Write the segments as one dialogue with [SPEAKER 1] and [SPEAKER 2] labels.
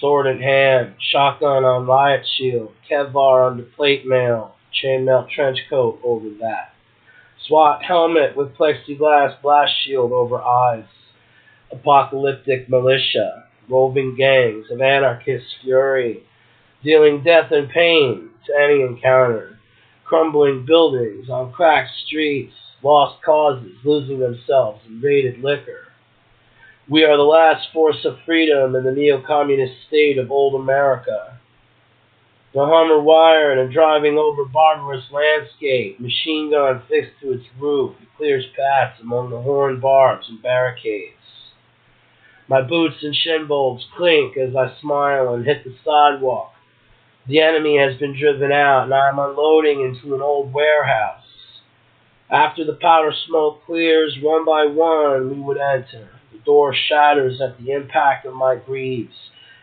[SPEAKER 1] sword in hand, shotgun on riot shield, Kevlar under plate mail, chainmail trench coat over that. SWAT helmet with plexiglass blast shield over eyes. Apocalyptic militia, roving gangs of anarchist fury, dealing death and pain to any encounter. Crumbling buildings on cracked streets, lost causes losing themselves in raided liquor. We are the last force of freedom in the neo-communist state of old America. The Hummer wired and driving over barbarous landscape, machine gun fixed to its roof, it clears paths among the horn barbs and barricades. My boots and shin bolts clink as I smile and hit the sidewalk. The enemy has been driven out, and I am unloading into an old warehouse. After the powder smoke clears, one by one we would enter. The door shatters at the impact of my greaves,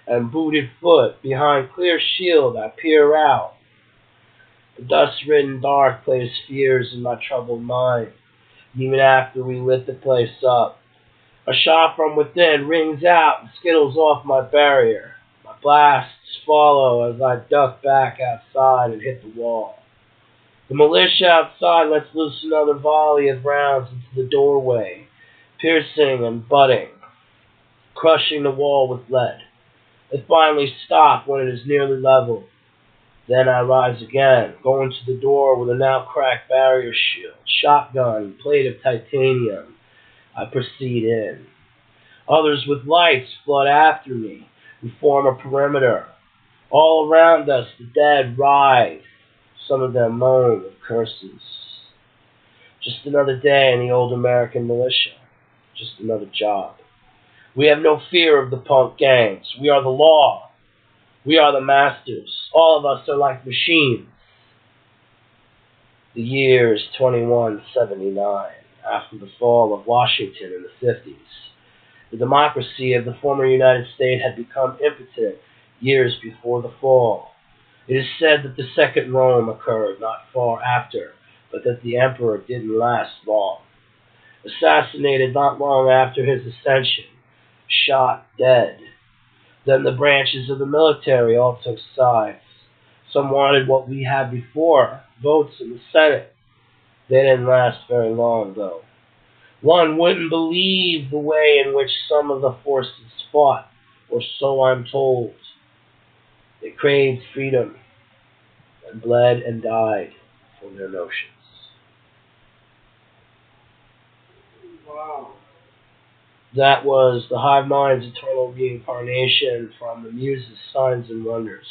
[SPEAKER 1] and booted foot behind clear shield I peer out. The dust-ridden dark plays fears in my troubled mind, even after we lit the place up. A shot from within rings out and skittles off my barrier. My blasts follow as I duck back outside and hit the wall. The militia outside lets loose another volley of rounds into the doorway, piercing and butting, crushing the wall with lead. They finally stop when it is nearly level. Then I rise again, going to the door with a now cracked barrier shield, shotgun, plate of titanium. I proceed in. Others with lights flood after me. We form a perimeter. All around us the dead writhe. Some of them moan with curses. Just another day in the old American militia. Just another job. We have no fear of the punk gangs. We are the law. We are the masters. All of us are like machines. The year is 2179, after the fall of Washington in the 50s. The democracy of the former United States had become impotent years before the fall. It is said that the Second Rome occurred not far after, but that the emperor didn't last long. Assassinated not long after his ascension, shot dead. Then the branches of the military all took sides. Some wanted what we had before, votes in the Senate. They didn't last very long, though. One wouldn't believe the way in which some of the forces fought, or so I'm told. They craved freedom, and bled and died for their notions.
[SPEAKER 2] Wow.
[SPEAKER 1] That was The Hive Mind's Eternal Reincarnation from the Muses' Signs and Wonders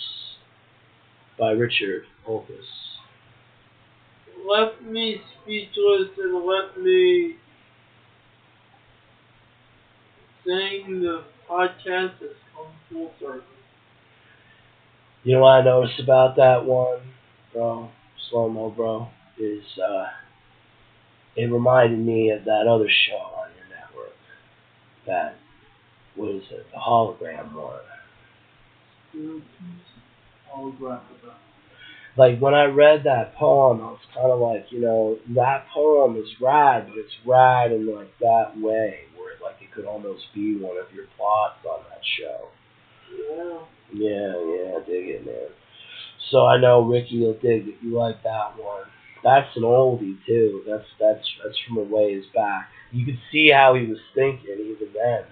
[SPEAKER 1] by Richard Olkusz.
[SPEAKER 2] Left me speechless and left me saying the podcast has come full circle.
[SPEAKER 1] You know what I noticed about that one, bro, slow-mo, bro, is it reminded me of that other show on your network. That was the hologram one.
[SPEAKER 2] Hologram.
[SPEAKER 1] Like, when I read that poem, I was kind of like, you know, that poem is rad, but it's rad in, like, that way, where, like, it could almost be one of your plots on that show.
[SPEAKER 2] Yeah.
[SPEAKER 1] Yeah, dig it, man. So I know Ricky will dig it. You like that one. That's an oldie, too. That's from a ways back. You could see how he was thinking even then.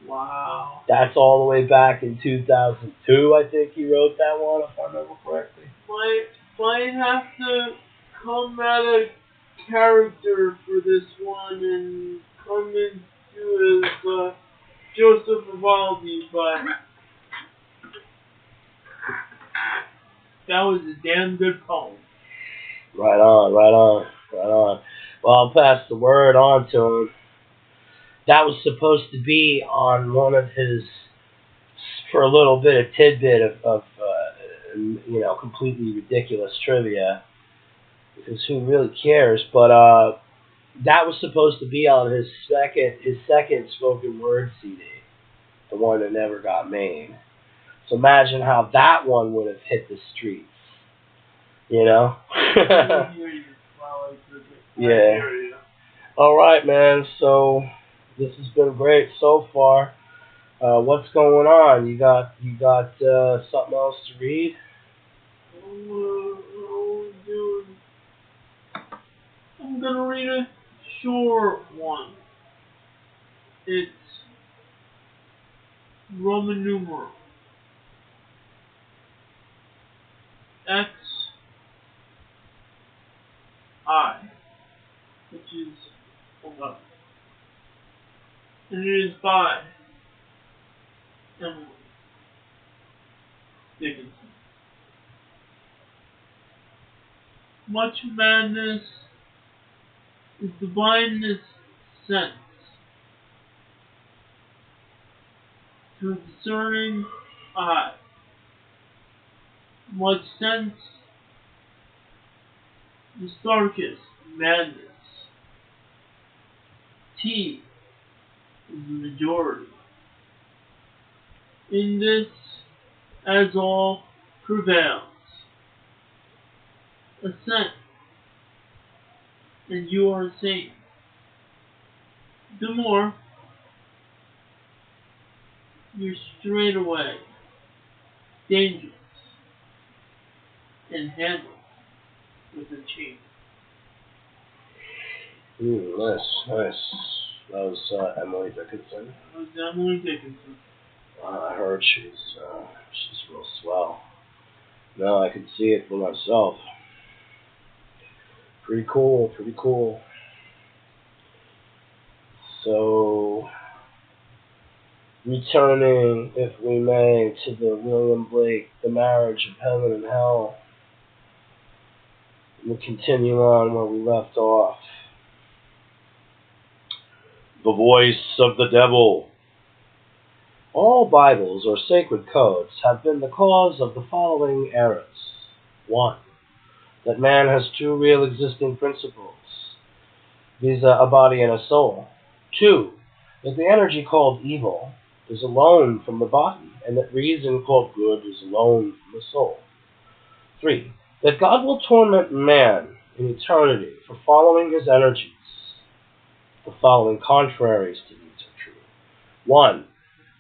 [SPEAKER 2] Wow.
[SPEAKER 1] That's all the way back in 2002, I think he wrote that one, if I remember correctly.
[SPEAKER 2] Might have to come at a character for this one and come into as Joseph Evaldi, but that was a damn good poem.
[SPEAKER 1] Right on. Well, I'll pass the word on to him. That was supposed to be on one of his, for a little bit, a tidbit of completely ridiculous trivia, because who really cares? But that was supposed to be on his second spoken word CD, the one that never got made. So imagine how that one would have hit the streets, you know? Yeah. All right, man. So this has been great so far. What's going on? You got something else to read?
[SPEAKER 2] I'm gonna read a short one. It's Roman numeral XI, which is 11. And it is by Emily Dickinson. Much madness is the blindness sense to a discerning eye. Much sense is darkest madness. T is the majority. In this, as all prevails, assent, and you are safe. The more you're straightaway dangerous and handled with a chain.
[SPEAKER 1] Nice. That was Emily Dickinson.
[SPEAKER 2] That was Emily Dickinson.
[SPEAKER 1] I heard she's real swell. No, I can see it for myself. Pretty cool. So, returning, if we may, to the William Blake, The Marriage of Heaven and Hell, we'll continue on where we left off. The voice of the devil. All Bibles or sacred codes have been the cause of the following errors. 1. That man has two real existing principles, viz. A body and a soul. 2. That the energy called evil is alone from the body, and that reason called good is alone from the soul. 3. That God will torment man in eternity for following his energies. The following contraries to these are true. 1.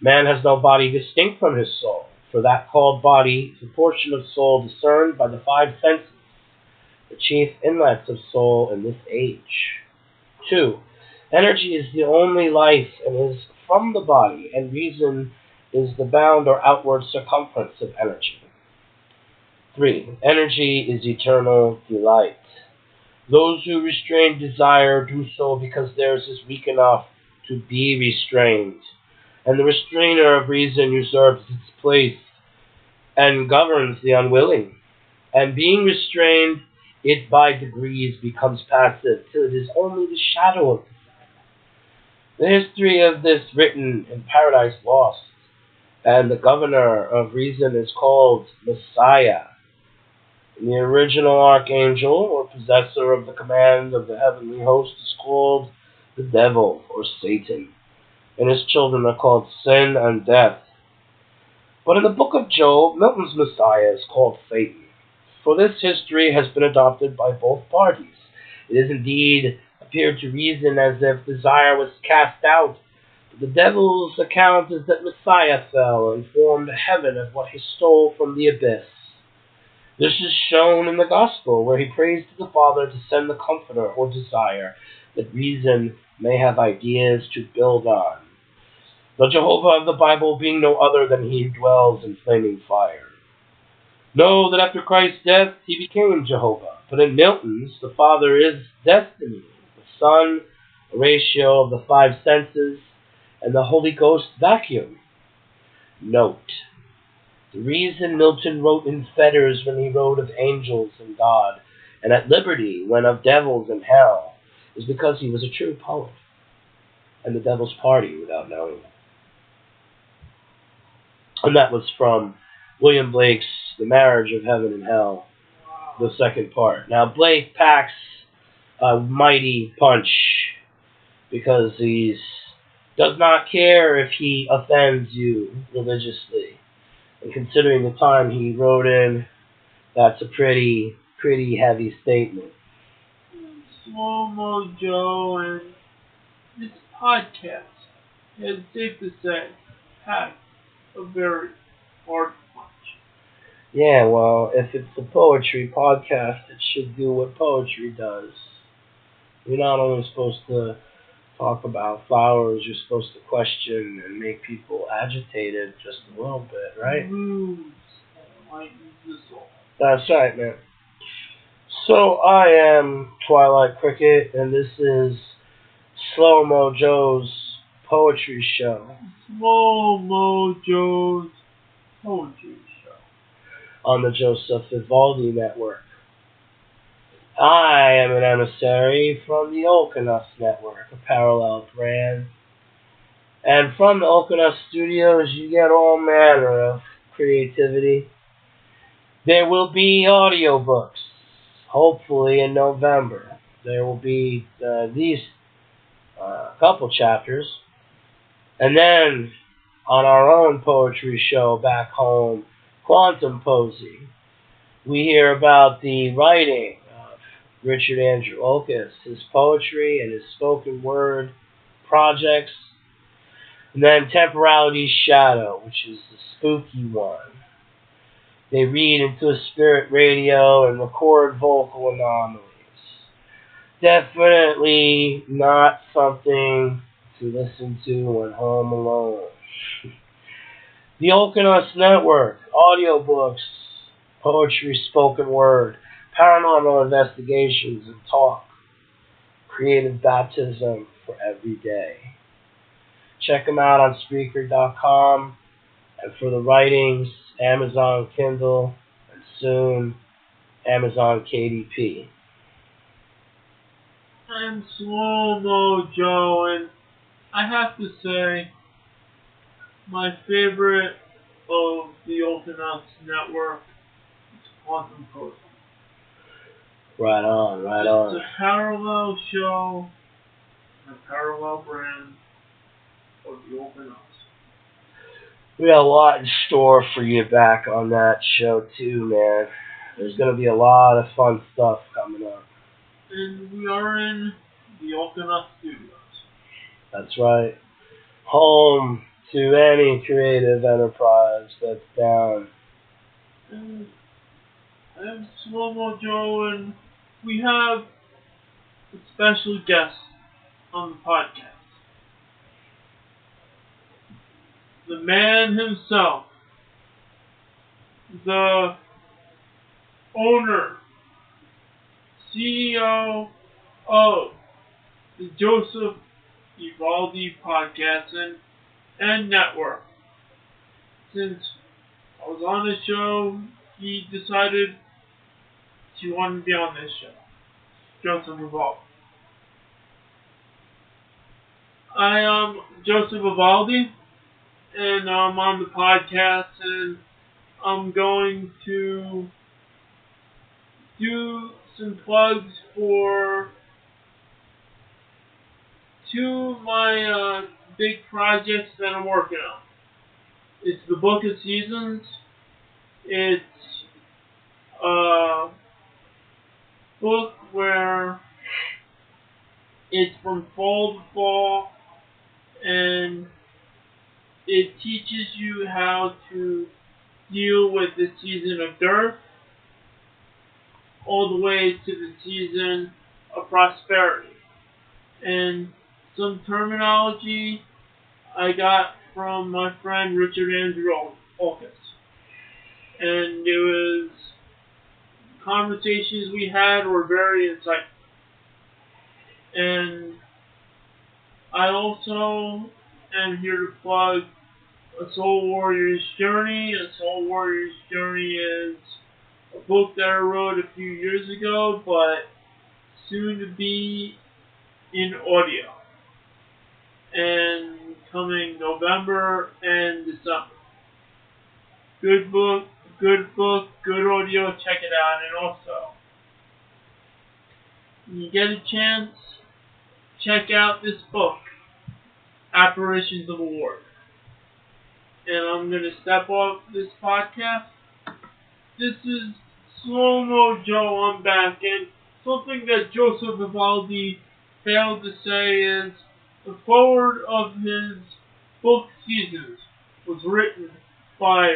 [SPEAKER 1] Man has no body distinct from his soul, for that called body is a portion of soul discerned by the five senses, the chief inlets of soul in this age. 2. Energy is the only life and is from the body, and reason is the bound or outward circumference of energy. 3. Energy is eternal delight. Those who restrain desire do so because theirs is weak enough to be restrained, and the restrainer of reason usurps its place and governs the unwilling. And being restrained, it by degrees becomes passive, till it is only the shadow of desire. The history of this written in Paradise Lost, and the governor of reason is called Messiah. The original archangel, or possessor of the command of the heavenly host, is called the devil, or Satan, and his children are called sin and death. But in the book of Job, Milton's Messiah is called Satan, for this history has been adopted by both parties. It is indeed appeared to reason as if desire was cast out, but the devil's account is that Messiah fell and formed heaven of what he stole from the abyss. This is shown in the Gospel, where he prays to the Father to send the Comforter, or desire, that reason may have ideas to build on. The Jehovah of the Bible being no other than he who dwells in flaming fire. Know that after Christ's death he became Jehovah, but in Milton's the Father is destiny, the Son a ratio of the five senses, and the Holy Ghost vacuum. Note, the reason Milton wrote in fetters when he wrote of angels and God, and at liberty when of devils and hell, is because he was a true poet, and the devil's party without knowing it. And that was from William Blake's The Marriage of Heaven and Hell, the second part. Now, Blake packs a mighty punch because he does not care if he offends you religiously. And considering the time he wrote in, that's a pretty heavy statement.
[SPEAKER 2] Slow-mo Joe and this podcast, it's safe to say, packed a very hard punch.
[SPEAKER 1] Yeah, well, if it's a poetry podcast, it should do what poetry does. You're not only supposed to talk about flowers, you're supposed to question and make people agitated just a little bit, right?
[SPEAKER 2] Moods enlightens the soul.
[SPEAKER 1] That's right, man. So I am Twilight Cricket, and this is Slow Mo Joe's poetry show
[SPEAKER 2] Slow Mojo's poetry show.
[SPEAKER 1] on the Joseph Evaldi Network. I am an emissary from the Olkusz Network, a parallel brand. And from the Olkusz Studios, you get all manner of creativity. There will be audiobooks, hopefully in November. There will be these couple chapters. And then, on our own poetry show back home, Quantum Posy, we hear about the writing of Richard Andrew Olkusz, his poetry and his spoken word projects. And then Temporality's Shadow, which is the spooky one. They read into a spirit radio and record vocal anomalies. Definitely not something to listen to when home alone. The Olkusz Network, audiobooks, poetry, spoken word, paranormal investigations and talk, creative baptism for every day. Check them out on Spreaker.com, and for the writings, Amazon Kindle, and soon Amazon KDP.
[SPEAKER 2] I'm Slow Mojo, and I have to say, my favorite of the Olkusz Network is Quantum Posy.
[SPEAKER 1] Right on, right on.
[SPEAKER 2] It's a parallel show, a parallel brand of the Olkusz.
[SPEAKER 1] We got a lot in store for you back on that show too, man. There's going to be a lot of fun stuff coming up.
[SPEAKER 2] And we are in the Olkusz Studios.
[SPEAKER 1] That's right. Home to any creative enterprise that's down.
[SPEAKER 2] And I'm Slow Mojo, and we have a special guest on the podcast. The man himself, the owner, CEO of the Joseph Evaldi podcast and network. Since I was on the show, he decided he wanted to be on this show. Joseph Evaldi. I am Joseph Evaldi, and I'm on the podcast, and I'm going to do some plugs for two of my big projects that I'm working on. It's the Book of Seasons. It's a book where it's from fall to fall, and it teaches you how to deal with the season of dearth all the way to the season of prosperity. And some terminology I got from my friend Richard Andrew Olkusz. And it was conversations we had were very insightful. And I also am here to plug A Soul Warrior's Journey. A Soul Warrior's Journey is a book that I wrote a few years ago, but soon to be in audio. And coming November and December. Good book, good audio, check it out. And also, when you get a chance, check out this book, Apparitions of a Ward. And I'm going to step off this podcast. This is Slow Mojo, I'm back. And something that Joseph Evaldi failed to say is the forward of his book Seasons was written by